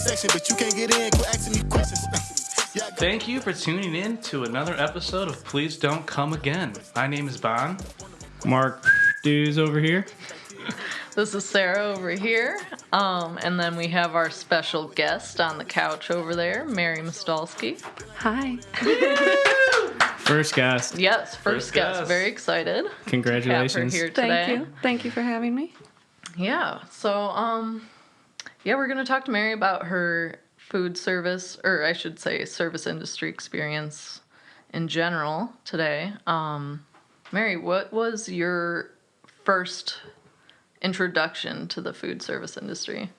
section, but you can't get in. Quit asking me questions. Thank you for tuning in to another episode of Please Don't Come Again. My name is Bonn. Mark dudes over here. This is Sara over here. And then we have our special guest on the couch over there, Mary Mostalski. Hi. First guest. Yes, first guest. Very excited. Congratulations. To have her here today. Thank you. Thank you for having me. Yeah. So, we're going to talk to Mary about her food service, or I should say service industry experience in general today. Mary, what was your first introduction to the food service industry?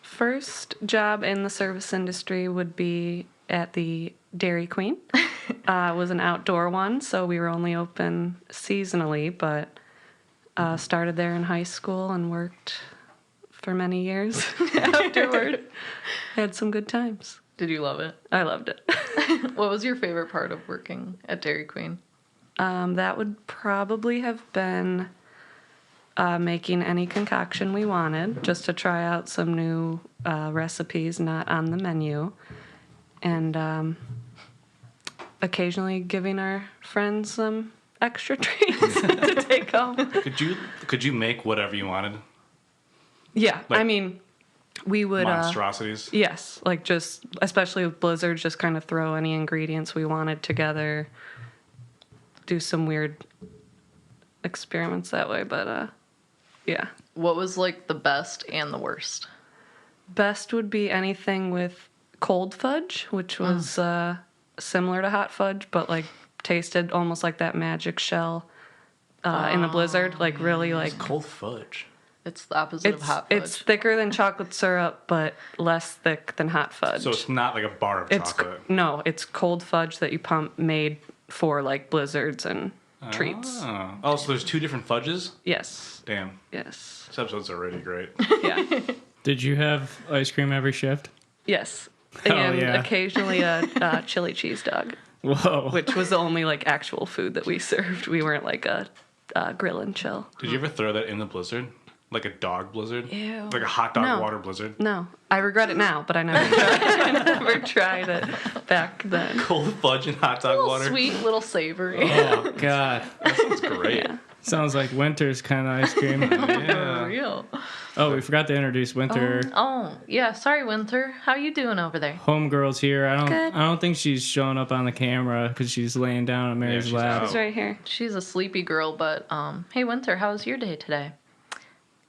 First job in the service industry would be at the Dairy Queen. It was an outdoor one, so we were only open seasonally, but started there in high school and worked for many years afterward. Had some good times. Did you love it? I loved it. What was your favorite part of working at Dairy Queen? That would probably have been making any concoction we wanted, just to try out some new recipes not on the menu, and occasionally giving our friends some extra treats to take home. Could you make whatever you wanted? Yeah, Like, I mean, we would... monstrosities? Yes, like just, especially with blizzards, just kind of throw any ingredients we wanted together, do some weird experiments that way, but yeah. What was like the best and the worst? Best would be anything with cold fudge, which was similar to hot fudge, but like tasted almost like that magic shell in the blizzard, like really like... It's cold fudge. It's the opposite of hot fudge. It's thicker than chocolate syrup, but less thick than hot fudge. So it's not like a bar of chocolate. No, it's cold fudge that you pump made for like blizzards and treats. Oh, so there's two different fudges? Yes. Damn. Yes. This episode's already great. Yeah. Did you have ice cream every shift? Yes. Oh, And yeah. occasionally a chili cheese dog, Whoa. which was the only like actual food that we served. We weren't like a grill and chill. Did you ever throw that in the blizzard? Like a dog blizzard? Ew. Like a hot dog No. water blizzard? No, I regret it now, but I never tried, I never tried it back then. Cold fudge and hot dog little water? sweet, little savory. Oh, God. That sounds great. Yeah. Sounds like Winter's kind of ice cream. For Yeah. real. Oh, we forgot to introduce Winter. Oh, yeah. Sorry, Winter. How you doing over there? Homegirl's here. Good. I don't think she's showing up on the camera because she's laying down on Mary's she's lap. out. It's right here. She's a sleepy girl, but hey, Winter, how was your day today?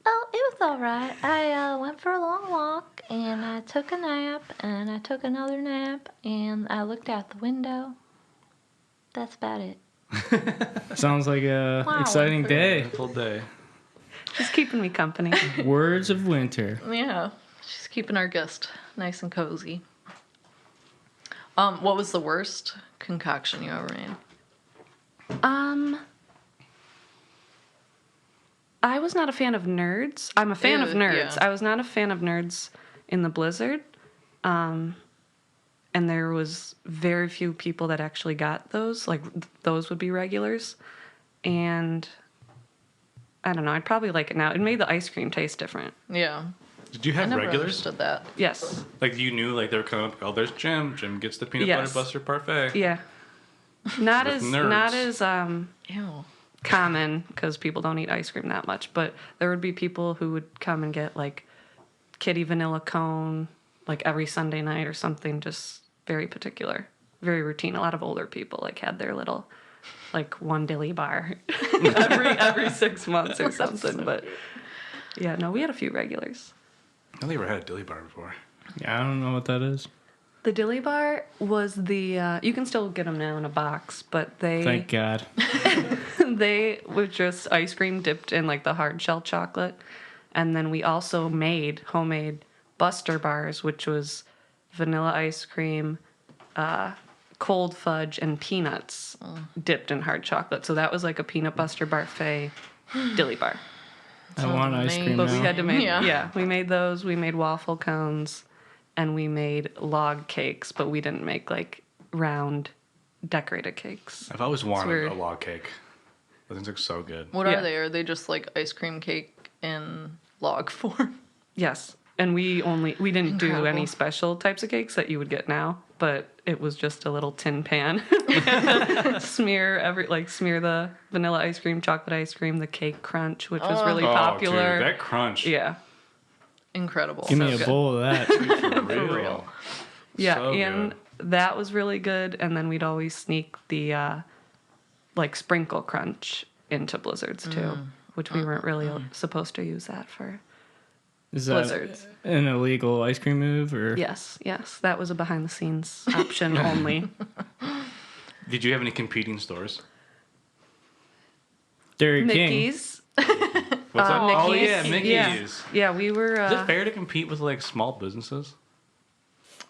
Oh, it was all right. I went for a long walk, and I took a nap, and I took another nap, and I looked out the window. That's about it. Sounds like a Wow, exciting Winter. day. Full day. She's keeping me company. Words of Winter. Yeah, she's keeping our guest nice and cozy. What was the worst concoction you ever made? I was not a fan of nerds. I'm a fan of Ew, nerds. yeah. I was not a fan of nerds in the blizzard. And there was very few people that actually got those. Like, those would be regulars. And I don't know. I'd probably like it now. It made the ice cream taste different. Yeah, Did you I have never regulars? understood that. Yes. Like you knew like they were coming up, oh, there's Jim. Jim gets the peanut Yes. butter buster parfait. Yeah. Not With as nerds. not as Ew. common because people don't eat ice cream that much. But there would be people who would come and get like kitty vanilla cone like every Sunday night or something. Just very particular, very routine. A lot of older people like had their little like one dilly bar every 6 months or something. But yeah, no, we had a few regulars. I never had a dilly bar before. Yeah, I don't know what that is. The dilly bar was the you can still get them now in a box, but Thank God. they were just ice cream dipped in like the hard shell chocolate, and then we also made homemade Buster bars, which was vanilla ice cream, cold fudge, and peanuts dipped in hard chocolate. So that was like a peanut Buster parfait dilly bar. I want ice cream But now. we had to make Yeah. we made those. We made waffle cones, and we made log cakes, but we didn't make like round decorated cakes. I've always wanted weird. a log cake. Those things look so good. What Yeah. are they? Are they just like ice cream cake in log form? Yes. And we didn't do Incredible. any special types of cakes that you would get now, but it was just a little tin pan. smear the vanilla ice cream, chocolate ice cream, the cake crunch, which was really popular. Dude, that crunch. Yeah. Incredible. Give me So a good. bowl of that. For real. Yeah, So and good. that was really good. And then we'd always sneak the sprinkle crunch into blizzards too, which we weren't really supposed to use that for. Is that Blizzards. an illegal ice cream move or? Yes, that was a behind the scenes option only. Did you have any competing stores? Dairy King. Mickey's. What's that? Oh Mickey's. yeah, Mickey's. Yeah, we were. Is it fair to compete with like small businesses?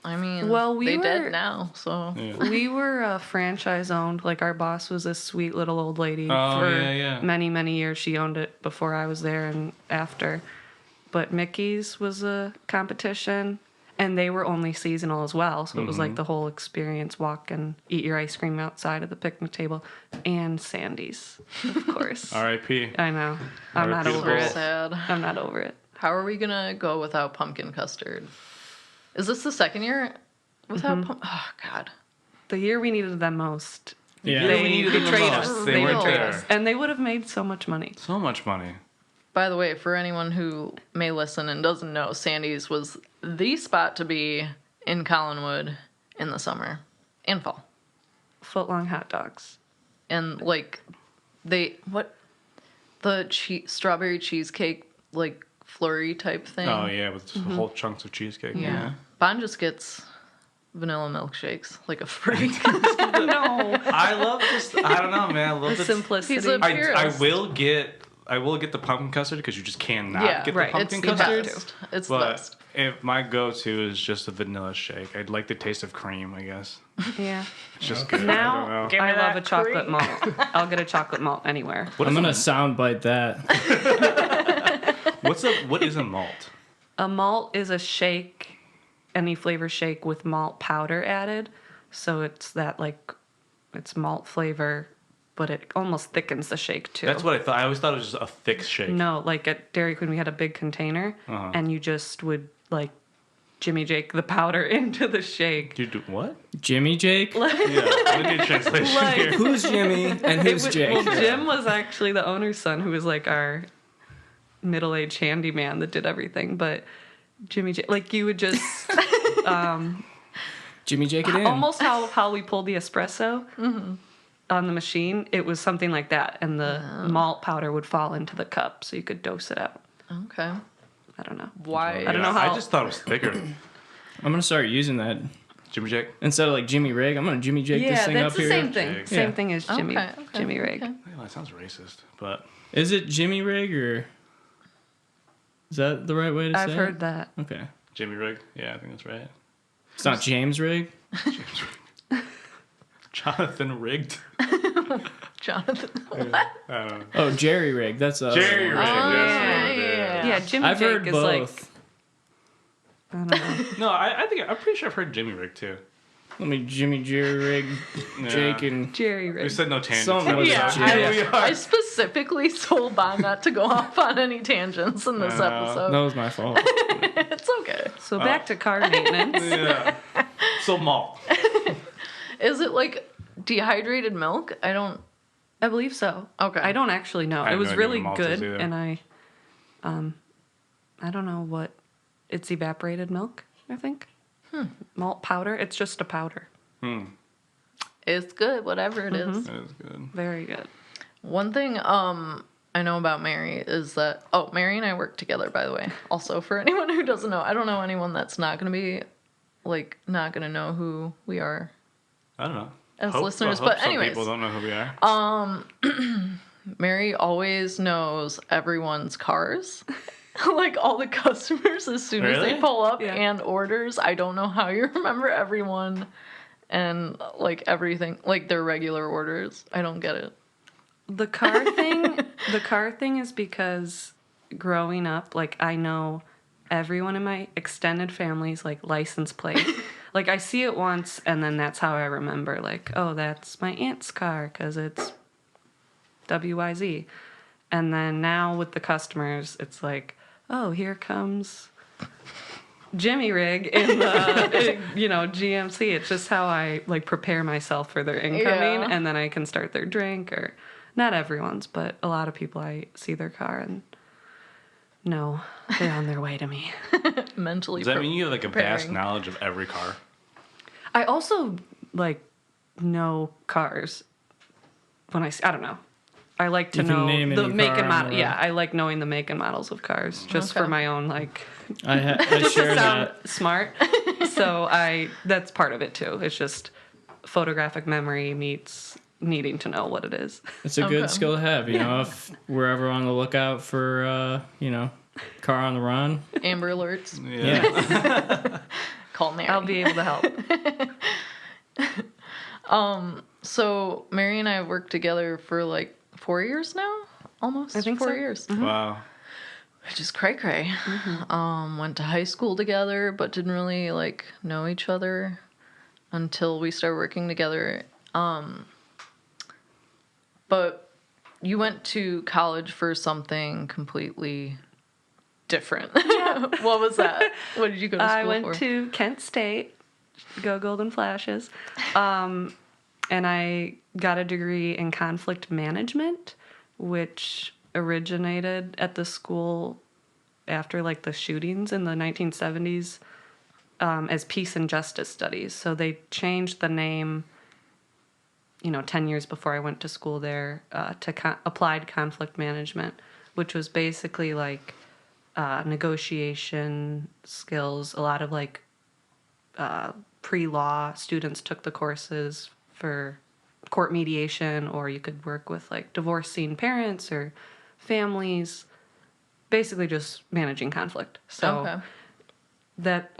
I mean, Well, we they were- did now, so Yeah. We were franchise owned. Like our boss was this sweet little old lady Oh, for yeah. many, many years. She owned it before I was there and after. But Mickey's was a competition, and they were only seasonal as well. So it was like the whole experience: walk and eat your ice cream outside of the picnic table, and Sandy's, of course. R.I.P. I know. I'm not R.I.P. over so it. sad. I'm not over it. How are we gonna go without pumpkin custard? Is this the second year without Oh God. The year we needed them most, Yeah. they we needed them the betrayed most. us. They They weren't betrayed there. us, and they would have made so much money. So much money. By the way, for anyone who may listen and doesn't know, Sandy's was the spot to be in Collinwood in the summer and fall. Footlong hot dogs. And like the strawberry cheesecake like flurry type thing. Oh yeah, with whole chunks of cheesecake. Yeah. Bon just gets vanilla milkshakes like a freak. No, I love just. I don't know, man. I love the simplicity. He's a- I purist. will get the pumpkin custard because you just cannot Yeah, get right. the It's pumpkin the custard. best. It's the But best. if my go-to is just a vanilla shake, I'd like the taste of cream. I guess Yeah. it's just good. Now I don't know. I love a chocolate malt. I'll get a chocolate malt anywhere. What I'm is gonna a, soundbite that. what is a malt? A malt is a shake, any flavor shake with malt powder added. So it's that it's malt flavor, but it almost thickens the shake too. That's what I thought. I always thought it was just a thick shake. No, like at Dairy Queen, we had a big container, and you just would Jimmy Jake the powder into the shake. You do what? Jimmy Jake? Yeah, let me get translation Like- here. Who's Jimmy and who's Jake? Well, Jim was actually the owner's son, who was like our middle-aged handyman that did everything. But Jimmy Jake, you would just Jimmy Jake it in. almost how we pulled the espresso on the machine. It was something like that, and the malt powder would fall into the cup, so you could dose it out. Okay. I don't know. Why? I don't know Yeah, how- I just thought it was thicker. I'm gonna start using that Jimmy Jake. instead of like Jimmy Rig. I'm gonna Jimmy Jake this Yeah, thing that's up the here. same thing. Jake. Same Yeah. thing as Jimmy Okay, Jimmy Rig. okay. Oh, that sounds racist, but Is it Jimmy Rig or is that the right way to I've say it? heard that. Okay. Jimmy Rig. Yeah, I think that's right. It's not James Rig. Jonathan Rigged. Jonathan. I don't know. Oh, Jerry Rig. That's Jerry Rig. Oh, that's yeah, right, Yeah, Jimmy I've Jake heard is both. I don't know. No, I'm pretty sure I've heard Jimmy Rig too. Let me Jimmy Jerry Rig, Yeah. Jake and Jerry We Rig. said no tangents. Something with Yeah, Jake. Here we are. I specifically told Bon not to go off on any tangents in this episode. that was my fault. It's okay. So back to car maintenance. Yeah. So malt. Is it like dehydrated milk? I believe so. Okay. I don't actually know. I It have was no idea really what malt is good, either. and I don't know what. It's evaporated milk, I think. Malt powder. It's just a powder. It's good, whatever it is. That is good. Very good. One thing I know about Mary is that Mary and I work together, by the way. Also, for anyone who doesn't know, I don't know anyone that's not gonna be not gonna know who we are I don't know. as Hope- listeners. I hope But some anyways, people don't know who we are. Mary always knows everyone's cars. Like all the customers as soon as Really? they pull up Yeah. and orders. I don't know how you remember everyone and everything, like their regular orders. I don't get it. The car thing is because growing up, I know everyone in my extended family's license plate. I see it once and then that's how I remember oh, that's my aunt's car cuz it's WYZ. And then now with the customers, it's oh, here comes Jimmy rig in the, GMC. It's just how I like prepare myself for their incoming, Yeah. and then I can start their drink. Or not everyone's, but a lot of people I see their car and know they're on their way to me. Mentally. Does that mean you have like a vast preparing. knowledge of every car? I also like know cars. I don't know. I like to You can know name the any make car and on model. the road. Yeah, I like knowing the make and models of cars just for Okay. my own like. I share Sound that. smart. So that's part of it too. It's just photographic memory meets needing to know what it is. It's a Okay. good skill to have, if we're ever on the lookout for, car on the run. Amber alerts. Yeah. Call Mary. I'll be able to help. So Mary and I have worked together for like 4 years now, almost. I think 4 so. years, Wow. which is cray cray. Went to high school together, but didn't really like know each other until we started working together. But you went to college for something completely different. What was that? What did you go to school I went for? to Kent State, go Golden Flashes, and I got a degree in conflict management, which originated at the school after like the shootings in the 1970s as peace and justice studies. So they changed the name, 10 years before I went to school there to applied conflict management, which was basically like negotiation skills. A lot of like pre-law students took the courses for court mediation, or you could work with like divorcing parents or families, basically just managing conflict. So Okay. that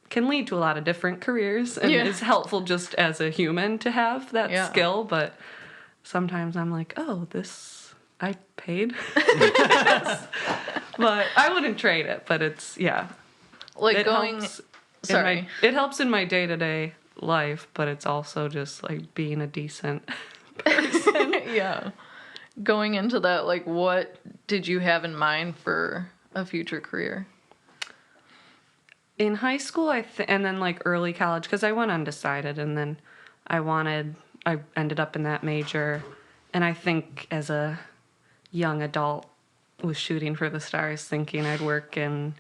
can lead to a lot of different careers and Yeah. is helpful just as a human to have that Yeah. skill. But sometimes I'm like, oh, this I paid. But I wouldn't trade it. But it's, Like it going. helps Sorry. it helps in my day-to-day life, but it's also just like being a decent Yeah. Going into that, like, what did you have in mind for a future career? in high school. And then like early college, because I went undecided, and then I ended up in that major, and I think as a young adult was shooting for the stars, thinking I'd work in.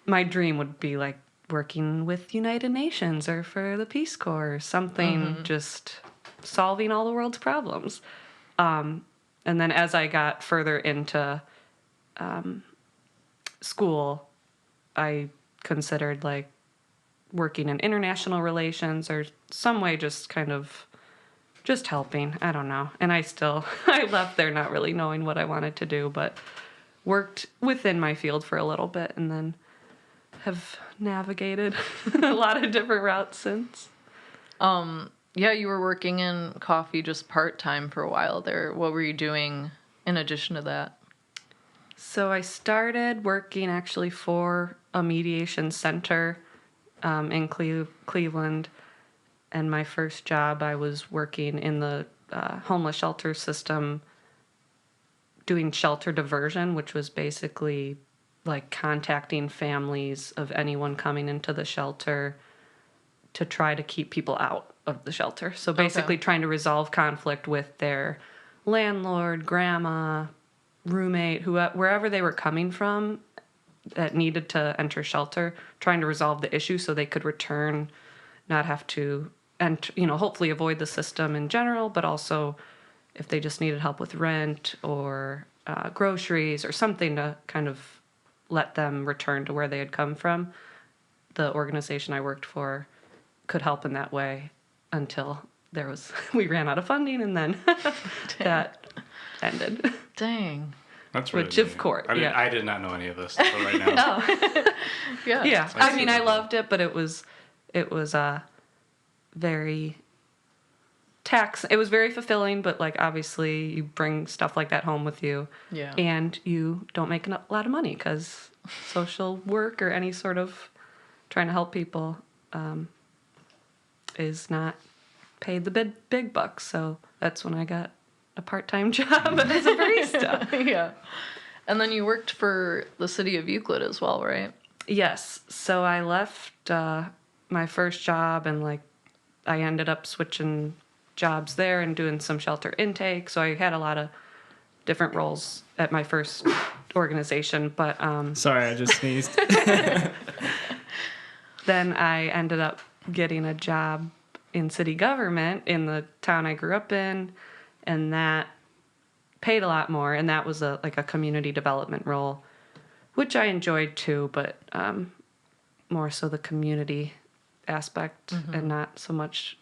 My dream would be like working with United Nations or for the Peace Corps or something, just solving all the world's problems. And then as I got further into school, I considered like working in international relations or some way, just kind of just helping. I don't know. And I left there not really knowing what I wanted to do, but worked within my field for a little bit and then have navigated a lot of different routes since. Yeah, you were working in coffee just part-time for a while there. What were you doing in addition to that? So I started working actually for a mediation center in Cleveland. And my first job, I was working in the homeless shelter system doing shelter diversion, which was basically like contacting families of anyone coming into the shelter to try to keep people out of the shelter. So basically trying to resolve conflict with their landlord, grandma, roommate, wherever they were coming from that needed to enter shelter, trying to resolve the issue so they could return, not have to, and hopefully avoid the system in general, but also if they just needed help with rent or groceries or something to kind of let them return to where they had come from. The organization I worked for could help in that way until we ran out of funding, and then that ended. Dang. That's really Which, of neat. course, I yeah. did not know any of this until right now. Yeah. Yeah, I I mean, see. I loved it, but it was very it was very fulfilling, but like obviously you bring stuff like that home with you. Yeah. And you don't make a lot of money because social work or any sort of trying to help people is not paid the big bucks. So that's when I got a part-time job as a barista. Yeah. And then you worked for the city of Euclid as well, right? Yes. So I left my first job and like I ended up switching jobs there and doing some shelter intake. So I had a lot of different roles at my first organization. But Sorry, I just sneezed. then I ended up getting a job in city government in the town I grew up in. And that paid a lot more. And that was a community development role, which I enjoyed too, but more so the community aspect and not so much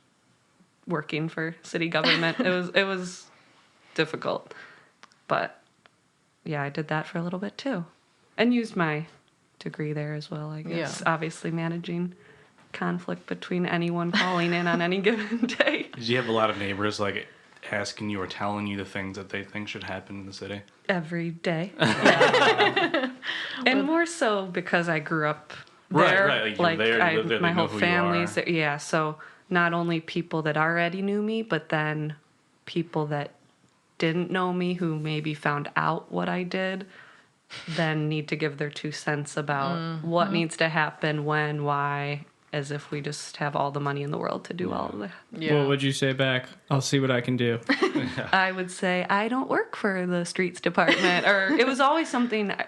working for city government. It was difficult, but yeah, I did that for a little bit too, and used my degree there as well. I guess obviously managing conflict between anyone calling in on any given day. Did you have a lot of neighbors like asking you or telling you the things that they think should happen in the city? Every day, and more so because I grew up there. Right. Like, you're there, you live there, my they know whole who you family's are. there. Yeah, so not only people that already knew me, but then people that didn't know me who maybe found out what I did, then need to give their 2 cents about what needs to happen, when, why, as if we just have all the money in the world to do all of that. Yeah. What would you say back? I'll see what I can do. I would say I don't work for the streets department, or it was always something, out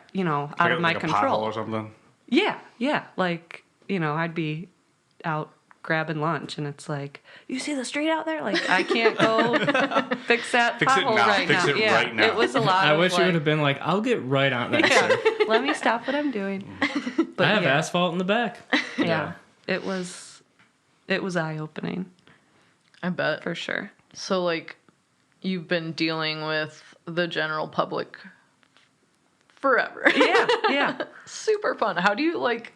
of my like a control. pothole or something? Yeah. Like, I'd be out grabbing lunch and it's like, you see the street out there? Like, I can't go fix that Fix it pothole now. right Fix now. it Yeah, right now. it was a lot I of wish you like, would have been like, I'll get right on that, sir. let me stop what I'm doing. But I have yeah, asphalt in the back. yeah, it was eye-opening I bet. for sure. So, like, you've been dealing with the general public forever. Yeah. Super fun. How do you, like...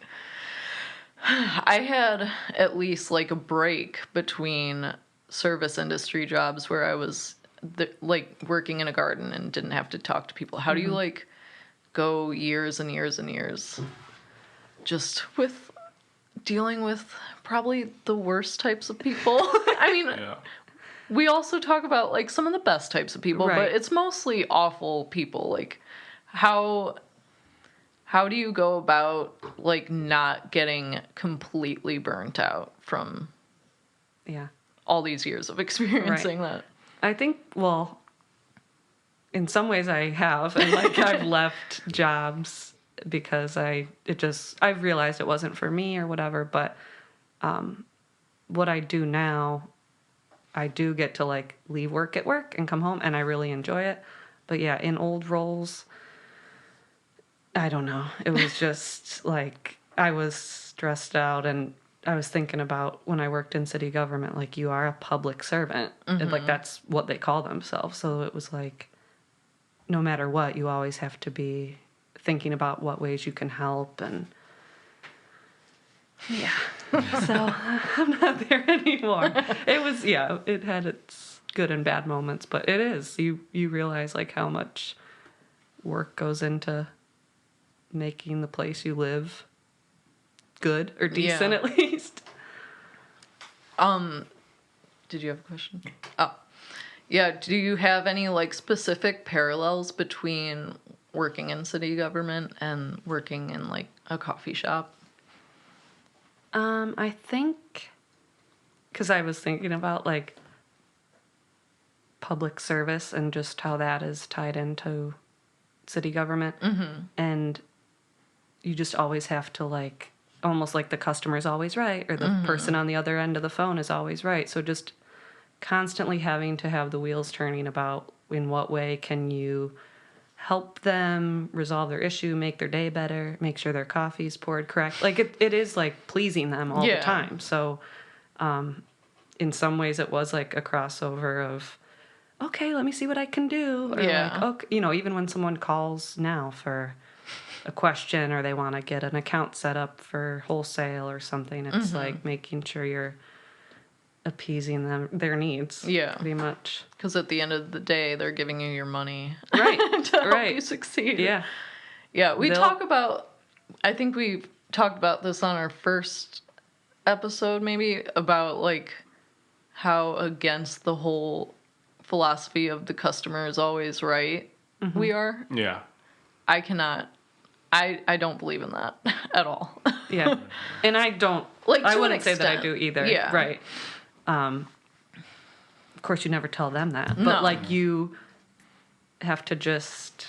I had at least, like, a break between service industry jobs where I was, working in a garden and didn't have to talk to people. How do you, like, go years and years and years just with dealing with probably the worst types of people? I mean... Yeah. We also talk about, like, some of the best types of people, Right. but it's mostly awful people. Like, how do you go about, like, not getting completely burnt out from Yeah. all these years of experiencing that? I think, well, in some ways I have, and like I've left jobs because I've realized it wasn't for me or whatever, but what I do now, I do get to like leave work at work and come home and I really enjoy it. But yeah, in old roles, I don't know. It was just like I was stressed out and I was thinking about when I worked in city government, like you are a public servant. And like that's what they call themselves. So it was like no matter what, you always have to be thinking about what ways you can help and yeah. So I'm not there anymore. It had its good and bad moments, but it is. You realize like how much work goes into making the place you live good or decent at least. Did you have a question? Oh. Yeah, do you have any, like, specific parallels between working in city government and working in, like, a coffee shop? I think, because I was thinking about like public service and just how that is tied into city government, and you just always have to like almost like the customer's always right or the person on the other end of the phone is always right. So just constantly having to have the wheels turning about in what way can you help them resolve their issue, make their day better, make sure their coffee's poured correct. Like it is like pleasing them all the time. So in some ways it was like a crossover of, okay, let me see what I can do. Or like, okay, even when someone calls now for a question or they want to get an account set up for wholesale or something, it's like making sure you're appeasing their needs. Yeah. Pretty much. Because at the end of the day, they're giving you your money. Right. to help you succeed. Yeah. Yeah. I think we talked about this on our first episode, maybe, about like how against the whole philosophy of the customer is always right we are. Yeah. I cannot I don't believe in that at all. Yeah. And I don't, Like, I to an wouldn't say that I extent. do either. Yeah. Right. Of course, you never tell them that. But, No. like, you have to just,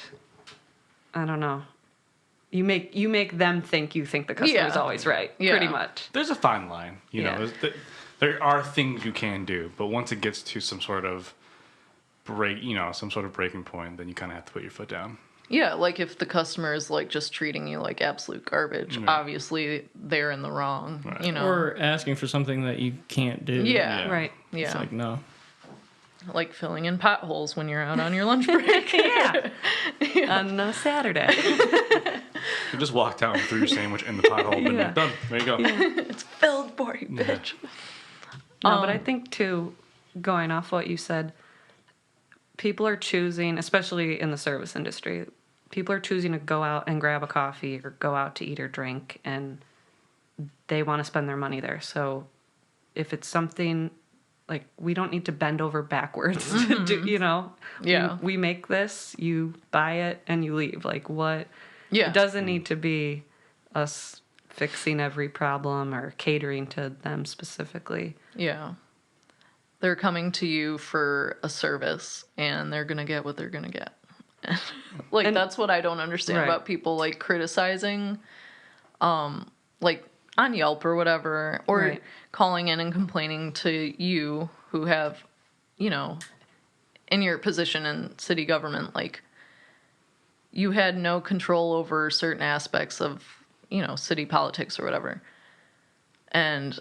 I don't know. You make them think you think the customer's Yeah. always right, Yeah. pretty much. There's a fine line, you know. Yeah. There are things you can do, but once it gets to some sort of breaking point, then you kind of have to put your foot down. Yeah, like if the customer is like just treating you like absolute garbage, obviously they're in the wrong, Right. you know. Or asking for something that you can't do. Yeah. Right. Yeah. It's like, no. Like filling in potholes when you're out on your lunch break. Yeah. On a Saturday. You just walk down and threw your sandwich in the pothole, and Yeah. done. There you go. It's filled for you, bitch. No, but I think, too, going off what you said, people are choosing, especially in the service industry, people are choosing to go out and grab a coffee or go out to eat or drink, and they want to spend their money there. So if it's something like, we don't need to bend over backwards to do, you know? Yeah. We make this, you buy it, and you leave. Like, what? Yeah. It doesn't need to be us fixing every problem or catering to them specifically. Yeah. They're coming to you for a service and they're going to get what they're going to get. Like, And- that's what I don't understand Right. about people like criticizing, like on Yelp or whatever, or Right. calling in and complaining to you who have, you know, in your position in city government, like you had no control over certain aspects of, you know, city politics or whatever. And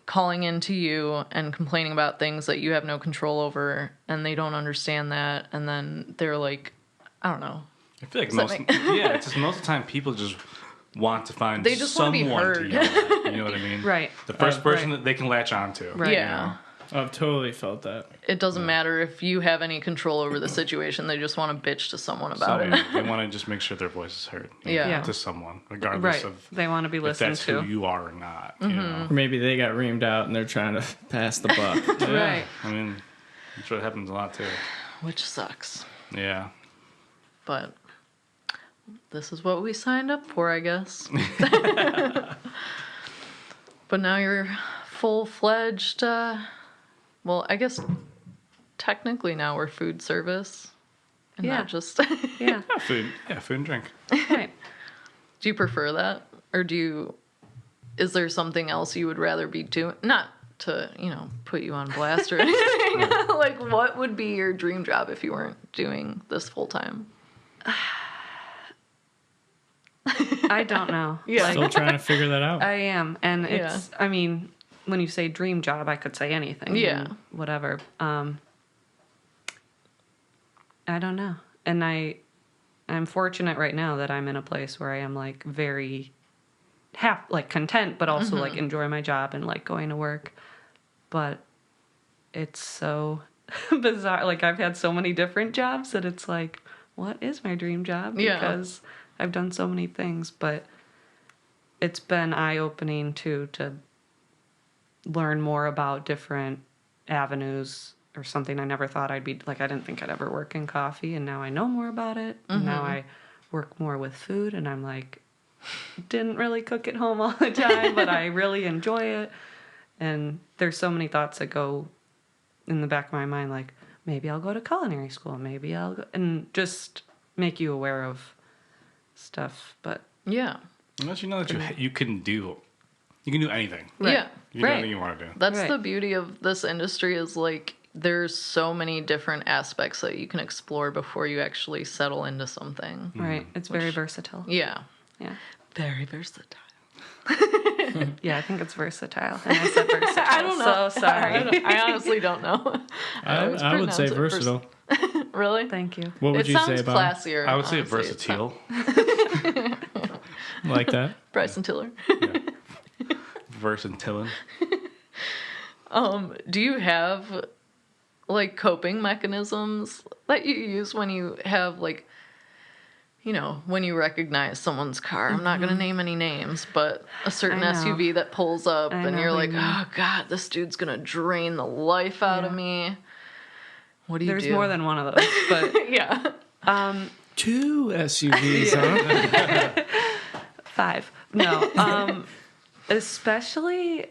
calling into you and complaining about things that you have no control over and they don't understand that, and then they're like, I don't know. I feel like Does that it's just most of the time people just want to find They just wanna someone be heard. to yell at. You know what I mean? Right. The first person right. that they can latch on to. Right. Yeah. I've totally felt that. It doesn't matter if you have any control over the situation. They just want to bitch to someone about it. They want to just make sure their voice is heard. you know, Yeah. To someone, regardless Right. of They want to be if listened that's to. who you are or not. You know? Or maybe they got reamed out and they're trying to pass the buck. Yeah. Right. I mean, I'm sure it happens a lot too. Which sucks. Yeah. But this is what we signed up for, I guess. But now you're full-fledged, well, I guess technically now we're food service. And Yeah. not just... Yeah. Food and drink. Right. Do you prefer that? Or is there something else you would rather be doing? Not to, you know, put you on blast or anything. Like, what would be your dream job if you weren't doing this full time? I don't know. Yeah. Still trying to figure that out. I am. And it's, I mean, when you say dream job, I could say anything. Yeah. and whatever. I don't know. And I'm fortunate right now that I'm in a place where I am like very content, but also like enjoy my job and like going to work. But it's so bizarre. Like, I've had so many different jobs that it's like, what is my dream job? Yeah. Because I've done so many things, but it's been eye-opening too to learn more about different avenues or something I never thought I'd be like. I didn't think I'd ever work in coffee, and now I know more about it. And now I work more with food, and I'm like, didn't really cook at home all the time, but I really enjoy it. And there's so many thoughts that go in the back of my mind, like, maybe I'll go to culinary school, maybe I'll go, and just make you aware of stuff. But Yeah. Unless you know that you can do anything. Yeah. You can do Right. anything you want to do. That's Right. the beauty of this industry, is like there's so many different aspects that you can explore before you actually settle into something. right, it's very versatile. Yeah. Yeah. Very versatile. Yeah, I think it's versatile. And I said versatile. I don't know. So sorry. I honestly don't know. always I would say pronounce it versatile. Really? Thank you. What would It you sounds say about it? classier. I would say honestly. versatile. Like that? Bryson Tiller. Versatile. Do you have like coping mechanisms that you use when you have like, you know, when you recognize someone's car? I'm not going to name any names, but a certain I know. SUV that pulls up I and know you're who like, you mean. oh God, this dude's going to drain the life out of Yeah. me. What do you There's do? more than one of those, but Yeah. 2 SUVs, huh? 5. No. Especially,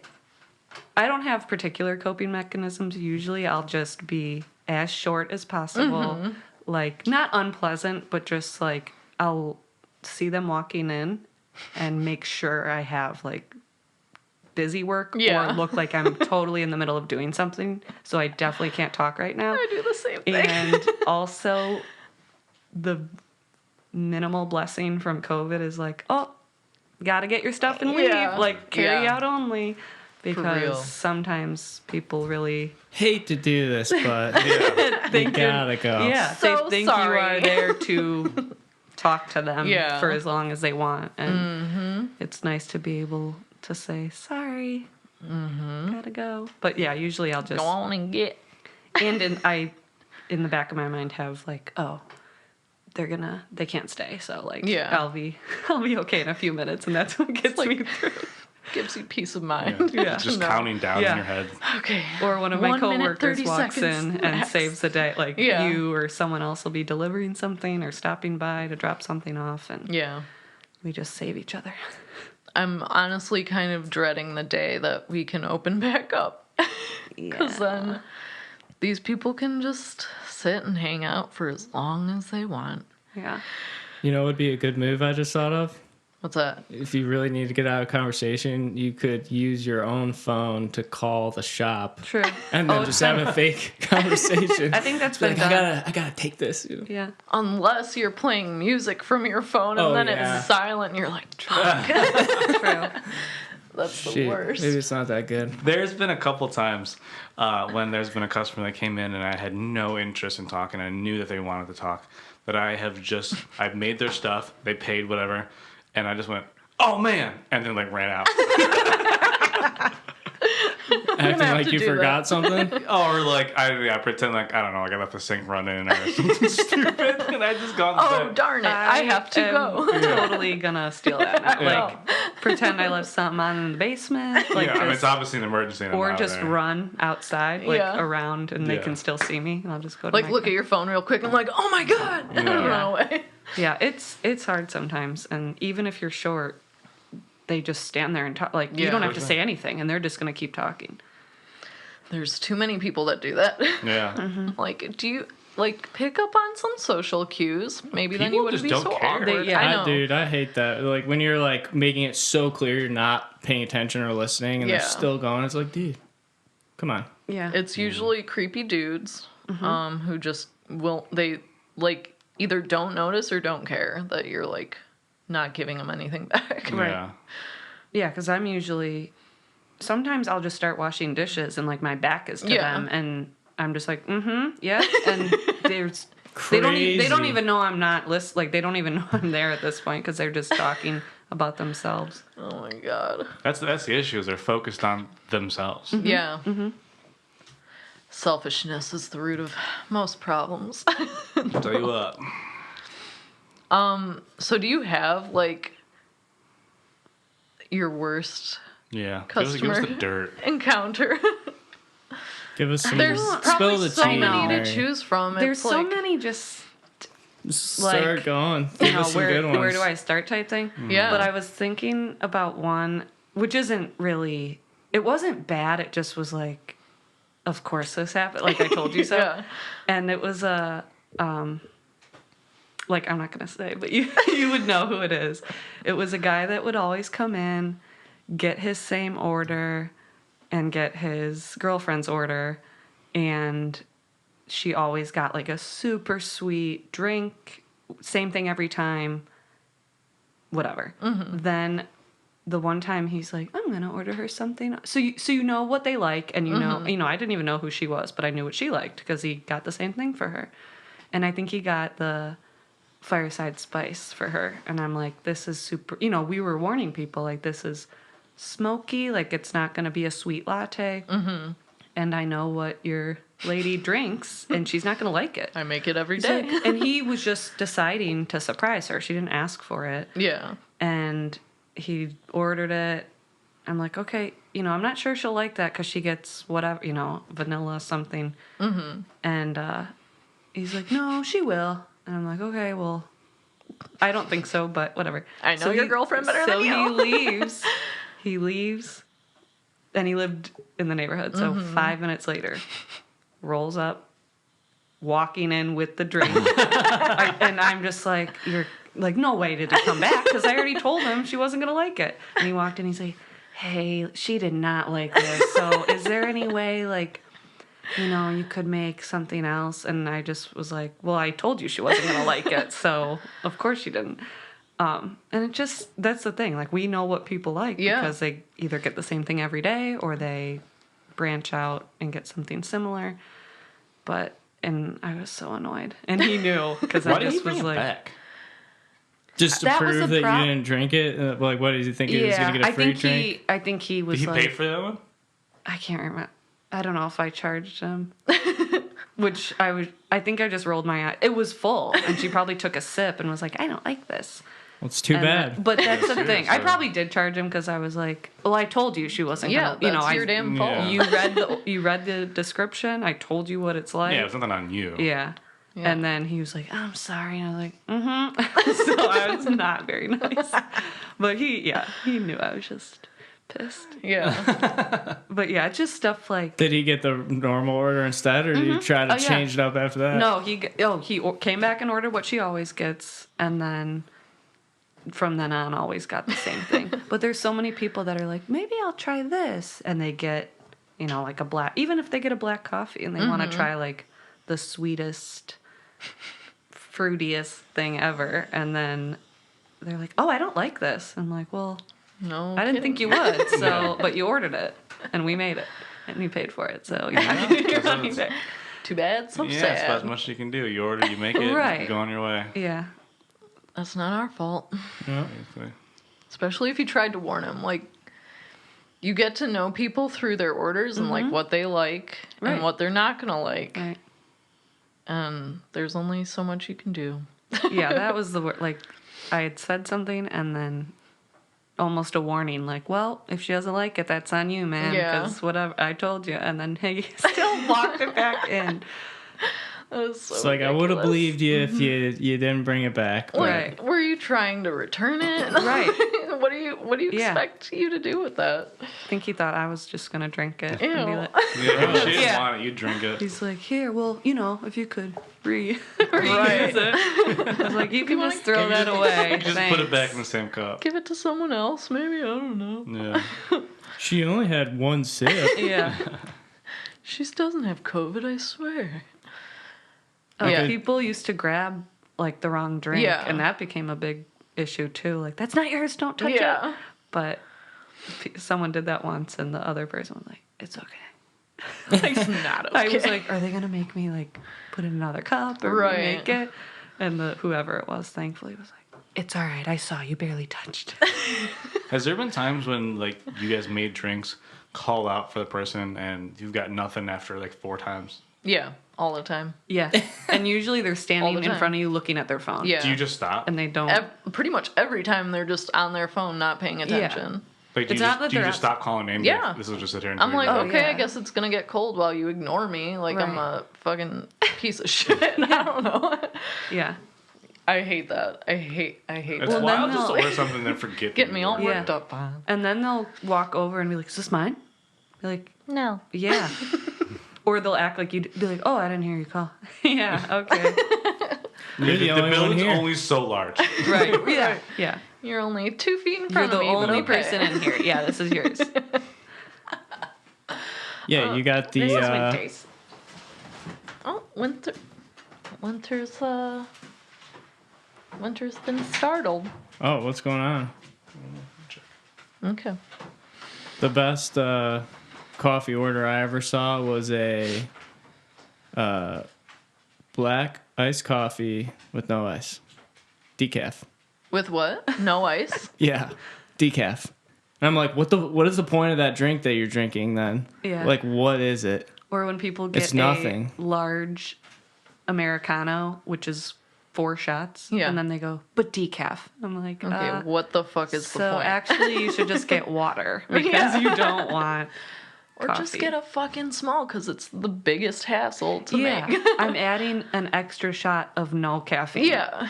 I don't have particular coping mechanisms. Usually I'll just be as short as possible. Like, not unpleasant, but just like, I'll see them walking in and make sure I have like busy work or look like I'm totally in the middle of doing something. So I definitely can't talk right now. I do the same thing. And also, the minimal blessing from COVID is like, oh, gotta get your stuff and leave. Yeah. Like, carry Yeah. out only. real. Because sometimes people really Hate to do this, but you gotta go. So they think sorry. you are there to talk to them Yeah. for as long as they want. And it's nice to be able to say, sorry, gotta go. But yeah, usually I'll just... Go on and get. And in the back of my mind have like, oh, they can't stay. So like, Yeah. I'll be okay in a few minutes. And that's what gets me through. Gives you peace of mind. Yeah. Just No. counting down Yeah. in your head. Okay. Or one of my 1 minute, coworkers 30 walks seconds in and max. saves the day. Like Yeah. you or someone else will be delivering something or stopping by to drop something off, and Yeah. we just save each other. I'm honestly kind of dreading the day that we can open back up. Because then these people can just sit and hang out for as long as they want. Yeah. You know what would be a good move I just thought of? What's that? If you really need to get out of conversation, you could use your own phone to call the shop. True. And then just have a fake conversation. I think that's Like, been done. I gotta take this. Yeah. Unless you're playing music from your phone and Oh, then yeah. it's silent and you're like, fuck. True. That's the Shit, worst. maybe it's not that good. There's been a couple times when there's been a customer that came in and I had no interest in talking. I knew that they wanted to talk, but I've made their stuff, they paid whatever, and I just went, oh man, and then like ran out. Acting have like to you do forgot something. Or like I pretend like I don't know, like I left the sink running or something stupid, and I just gone to Oh, bed. darn it. I have to go. Totally gonna steal that now. Yeah. Like, pretend I left something on in the basement. Like, Yeah, I mean, it's just, obviously an emergency. And I'm or out of just there. run outside, like, Yeah. around, and they Yeah. can still see me, and I'll just go to Like, my look car. at your phone real quick. I'm like, oh my God. And Yeah. run away. Yeah, it's hard sometimes, and even if you're short, they just stand there and talk. Like, you Yeah. don't have to say anything, and they're just gonna keep talking. There's too many people that do that. Yeah. Like, do you, like, pick up on some social cues? Maybe then you People wouldn't be just so don't care. awkward. Yeah. I know. Dude, I hate that. Like when you're like making it so clear you're not paying attention or listening, and Yeah. they're still going. It's like, dude, come on. Yeah, It's usually creepy dudes who just they, like, either don't notice or don't care that you're, like, not giving them anything back. Yeah. yeah, because I'm usually. Sometimes I'll just start washing dishes, and like my back is to Yeah. them, and I'm just like, yeah, and there's. They don't Crazy. even know I'm not like they don't even know I'm there at this point because they're just talking about themselves. Oh my God. That's the issue. Is they're focused on themselves. Yeah. Selfishness is the root of most problems. Tell you what. So do you have, like, your worst Yeah. Give us the Customer. dirt. encounter? Give us some. There's spill probably the so tea. many Mary. to choose from. There's It's so like, many just Start like, going. Give us some good ones. where do I start type thing. Yeah. But I was thinking about one which isn't really. It wasn't bad. It just was like, of course this happened. Like I told you so. Yeah. And it was a. Like, I'm not going to say, but you would know who it is. It was a guy that would always come in, get his same order, and get his girlfriend's order. And she always got, like, a super sweet drink. Same thing every time. Whatever. Then the one time he's like, I'm going to order her something. So you know what they like, and you know, I didn't even know who she was, but I knew what she liked because he got the same thing for her. And I think he got the fireside spice for her, and I'm like, this is super, we were warning people, like, this is smoky, like, it's not going to be a sweet latte, and I know what your lady drinks, and she's not going to like it. I make it every So- day. and he was just deciding to surprise her. She didn't ask for it, Yeah. and he ordered it. I'm like, okay, I'm not sure she'll like that because she gets whatever, vanilla something, and he's like, no, she will. And I'm like, okay, well, I don't think so, but whatever. I know your girlfriend better than you. So he leaves, and he lived in the neighborhood. So 5 minutes later, rolls up, walking in with the drink. And I'm just like, you're like, no way did he come back, because I already told him she wasn't going to like it. And he walked in, he's like, hey, she did not like this. So is there any way, like, you know, you could make something else? And I just was like, well, I told you she wasn't going to like it. So of course she didn't. And it just, that's the thing. Like, we know what people like because they either get the same thing every day or they branch out and get something similar. And I was so annoyed. And he knew, because I just was like, back? Just to That was prove the that you didn't drink it? Like, what did you think he was going to get a free drink? I think he was Did he like, pay for that one? I can't remember. I don't know if I charged him. Which I think I just rolled my eye. It was full, and she probably took a sip and was like, I don't like this. Well, it's too bad. But that's the thing. I seriously. probably did charge him because I was like, well, I told you she wasn't Yeah, gonna, that's your damn fault. Yeah. you read the description. I told you what it's like. Yeah, it was nothing on you. Yeah. Yeah. And then he was like, oh, I'm sorry. And I was like, mm-hmm. So I was not very nice. But he knew I was just pissed. Yeah. But yeah, it's just stuff like, Did he get the normal order instead, or did you try to Oh, yeah. change it up after that? no, he came back and ordered what she always gets. And then from then on, always got the same thing. But there's so many people that are like, maybe I'll try this. And they get, you know, like even if they get a black coffee and they want to try like the sweetest, fruitiest thing ever, and then they're like, oh, I don't like this. I'm like, well, No. I didn't think you would, so but you ordered it and we made it and you paid for it, so you're not gonna get your money back. Too bad. So Yeah, sad. it's about as much as you can do. You order, you make it, Right. you go on your way. Yeah. That's not our fault. Basically. Especially if you tried to warn them. Like, you get to know people through their orders and like what they like Right. and what they're not gonna like. Right. And there's only so much you can do. Yeah, that was the word. Like, I had said something and then almost a warning, like, well, if she doesn't like it, that's on you, man. Yeah. Because whatever, I told you. And then he still walked it back in. That is so It's like, I would have ridiculous. believed you if you didn't bring it back. But Right. Were you trying to return it? Right. What do you Yeah. expect you to do with that? I think he thought I was just going to drink it. Ew. And be like, Yeah, when she didn't Yeah. want it, you drink it. he's like, here, well, you know, if you could reuse Right. it. I was like, you can just throw that away. You just put it back in Thanks. the same cup. Give it to someone else, maybe. I don't know. Yeah. she only had one sip. Yeah. She doesn't have COVID, I swear. Oh, Yeah. people used to grab like the wrong drink, Yeah. and that became a big issue too. Like, that's not yours, don't touch Yeah. it. But someone did that once, and the other person was like, "It's okay." Like, It's not okay. I was like, "Are they gonna make me like put in another cup or Right. remake it?" And whoever it was, thankfully, was like, "It's all right. I saw you barely touched." Has there been times when like you guys made drinks, call out for the person, and you've got nothing after like 4 times? Yeah, all the time. Yeah, and usually they're standing in time. front of you, looking at their phone. Yeah. Do you just stop? and they don't. Pretty much every time they're just on their phone, not paying attention. Like, do It's you not just, that do you they're just stop calling names? Yeah. Like, this will just sit here and I'm tell you like, about it? okay, I yeah. guess it's gonna get cold while you ignore me. Like I'm Right. a fucking piece of shit. I don't know. Yeah. I hate that. I hate It's that. wild just to they'll- order something and then forget. Get that me you all ordered. worked Yeah. up on. And then they'll walk over and be like, "Is this mine?" Be like, No. "Yeah." Or they'll act like you'd be like, "Oh, I didn't hear you call." Yeah, okay. You're the The only one building's here. only so large. Right. Yeah. Yeah. You're only 2 feet in You're front the of me. but only okay. person in here. Yeah, this is yours. Yeah, you got the This is Winter's. Oh, winter's been startled. Oh, what's going on? Okay. The best coffee order I ever saw was a black iced coffee with no ice. Decaf. With what? No ice? Yeah, decaf. And I'm like, what is the point of that drink that you're drinking then? Yeah. Like, what is it? Or when people get It's nothing. a large Americano, which is 4 shots, Yeah. and then they go, but decaf. I'm like, Okay, what the fuck is the so point? actually you should just get water because Yeah. you don't want Or just coffee. get a fucking small because it's the biggest hassle to Yeah, make. I'm adding an extra shot of no caffeine. Yeah.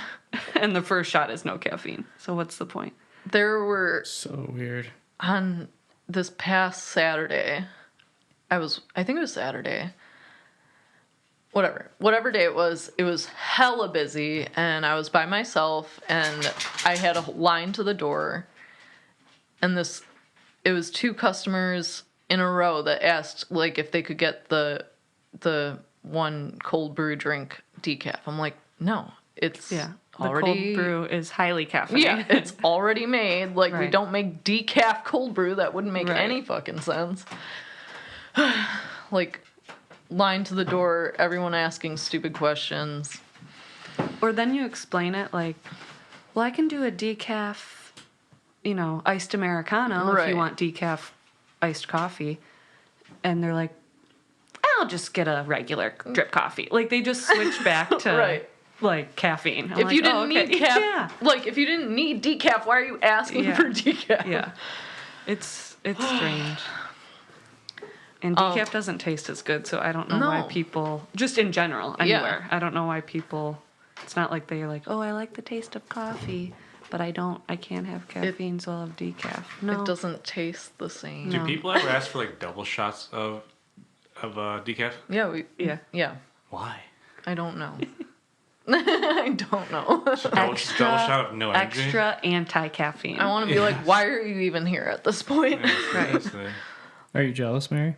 And the first shot is no caffeine. So what's the point? There were, So weird. on this past Saturday, I think it was Saturday. Whatever day it was hella busy, and I was by myself, and I had a line to the door, and it was 2 customers in a row that asked, like, if they could get the one cold brew drink decaf. I'm like, no, it's Yeah. The already cold brew is highly caffeinated. Yeah, it's already made. Like, we Right. don't make decaf cold brew. That wouldn't make Right. any fucking sense. Like, line to the door, everyone asking stupid questions. Or then you explain it like, well, I can do a decaf, iced Americano if Right. you want decaf iced coffee. And they're like, I'll just get a regular drip coffee. Like, they just switch back to, Right. like, caffeine. I'm If like, you didn't oh, okay. need cap, Yeah. like, if you didn't need decaf, why are you asking Yeah. for decaf? Yeah. It's strange. And decaf doesn't taste as good, so I don't know why No. people, just in general, Yeah. anywhere, I don't know why people, it's not like they're like, oh, I like the taste of coffee, but I can't have caffeine, so I'll have decaf. No. It doesn't taste the same. Do people ever ask for like double shots of decaf? Yeah, yeah. Why? I don't know. I don't know. Double shot of no energy. Extra anti-caffeine. I want to be like, why are you even here at this point? Right. Are you jealous, Mary?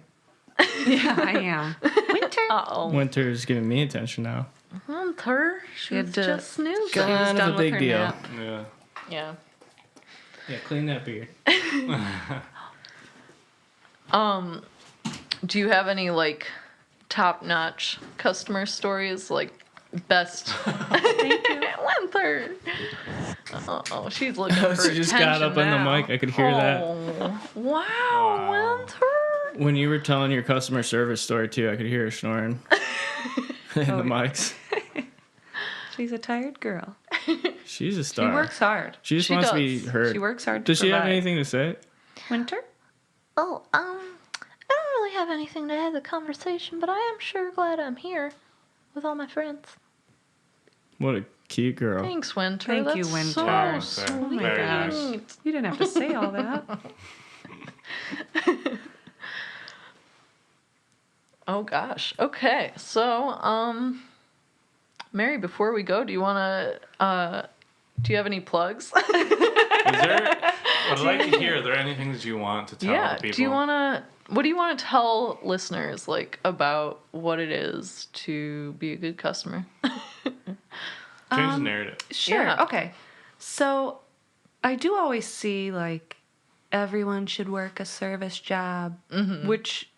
Yeah, I am. Winter. Uh-oh. Winter's giving me attention now. Winter? She had was to just snoozing. She was Kind of done a with big her deal. nap. Yeah. Yeah. Yeah, clean that beard. Do you have any, like, top-notch customer stories? Like, best... Thank you. Winter! Oh, she's looking for She just got up on the mic. I could hear that. Oh, wow, Winter! When you were telling your customer service story, too, I could hear her snoring in the mics. She's a tired girl. She's a She star. works hard. She just She wants to be does. heard. She works hard to Does she have provide. anything to say? Winter? Oh, I don't really have anything to add to the conversation, but I am sure glad I'm here with all my friends. What a cute girl. Thanks, Winter. Thank That's you, Winter. So Oh, sweet. sorry. Oh my Very gosh. nice. You didn't have to say all that. Oh gosh. Okay. So, Mary, before we go, do you have any plugs? Is there? I'd like to hear. Are there any things you want to tell Yeah. the people? What do you want to tell listeners, like, about what it is to be a good customer? Change the narrative. Sure. Yeah. Okay. So I do always see like everyone should work a service job, which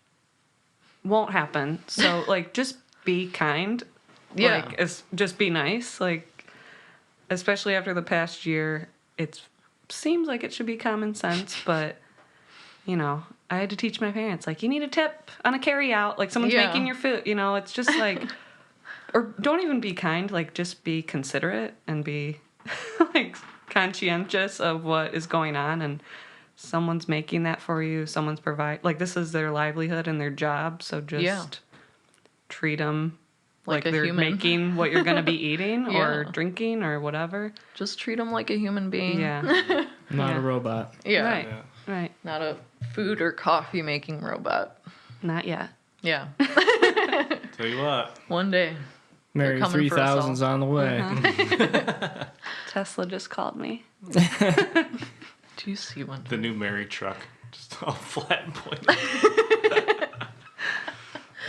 won't happen. So like just be kind. Yeah. Like just be nice. Like especially after the past year, it seems like it should be common sense, but I had to teach my parents like you need a tip on a carry out. Like someone's Yeah. making your food, it's just like or don't even be kind, like just be considerate and be like conscientious of what is going on, and someone's making that for you, someone's like this is their livelihood and their job, so just treat them like a they're human. making what you're going to be eating or Yeah. drinking or whatever. Just treat them like a human being. Yeah. Not Yeah. a robot. Yeah. Right. Yeah. Right. Not a food or coffee making robot. Not yet. Yeah. Tell you what. One day. Mary coming for us all. 3000's on the way. Tesla just called me. Do you see one? The new Mary truck. Just all flat and pointy.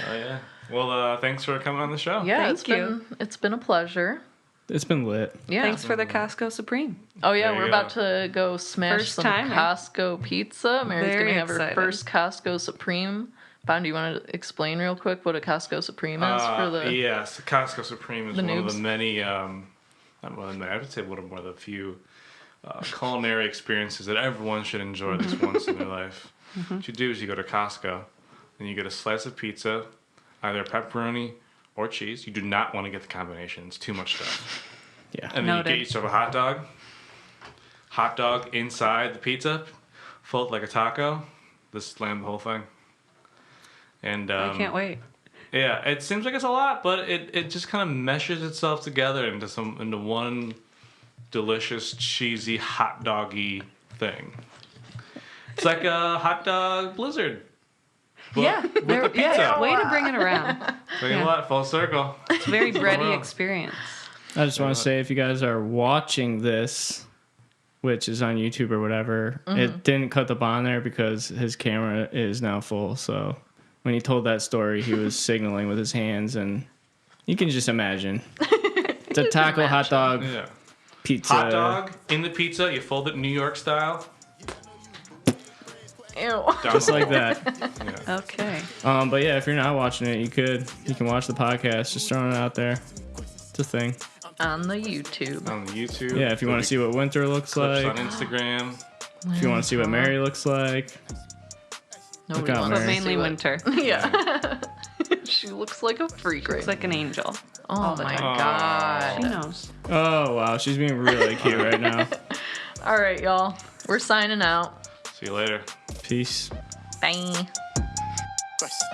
Oh, yeah. Well, thanks for coming on the show. Yeah, Thank you. It's been a pleasure. It's been lit. Yeah. Thanks for the Costco Supreme. Oh yeah, There you we're go. about to go smash First some time, eh? Costco pizza. Mary's Very gonna have her excited. first Costco Supreme. Bon, do you want to explain real quick what a Costco Supreme is for the? Yes, the Costco Supreme is the one of noobs? the many, not one of the many, I would say one of the few culinary experiences that everyone should enjoy at least once in their life. What you do is you go to Costco and you get a slice of pizza, either pepperoni or cheese. You do not want to get the combination. It's too much stuff. Yeah. And then you Noted. get yourself a hot dog. Hot dog inside the pizza, fold like a taco. Just slam the whole thing. And I can't wait. Yeah, it seems like it's a lot, but it just kind of meshes itself together into one delicious, cheesy, hot doggy thing. It's like a hot dog blizzard. Yeah, with the pizza. yeah. Way to bring it around. Tell you what, full circle. It's a very bready Wow. experience. I just want to say, if you guys are watching this, which is on YouTube or whatever, it didn't cut the bond there because his camera is now full. So when he told that story, he was signaling with his hands, and you can just imagine. It's a taco hot dog Yeah. pizza. Hot dog in the pizza. You fold it New York style. Ew. Down Just the like hole. that. Yeah. Okay. But yeah, if you're not watching it, you can watch the podcast. Just throwing it out there. It's a thing. On the YouTube. On YouTube. Yeah, if you want to see what winter looks clips like, on Instagram. if you want to see what Mary looks like, Nobody Look out, wants But to Mary. see mainly what- winter. Yeah. She looks like a freak right Looks like an angel. Oh the my time. She god. knows. oh wow, she's being really cute right now. All right, y'all. We're signing out. See you later. Peace. Bye. Question.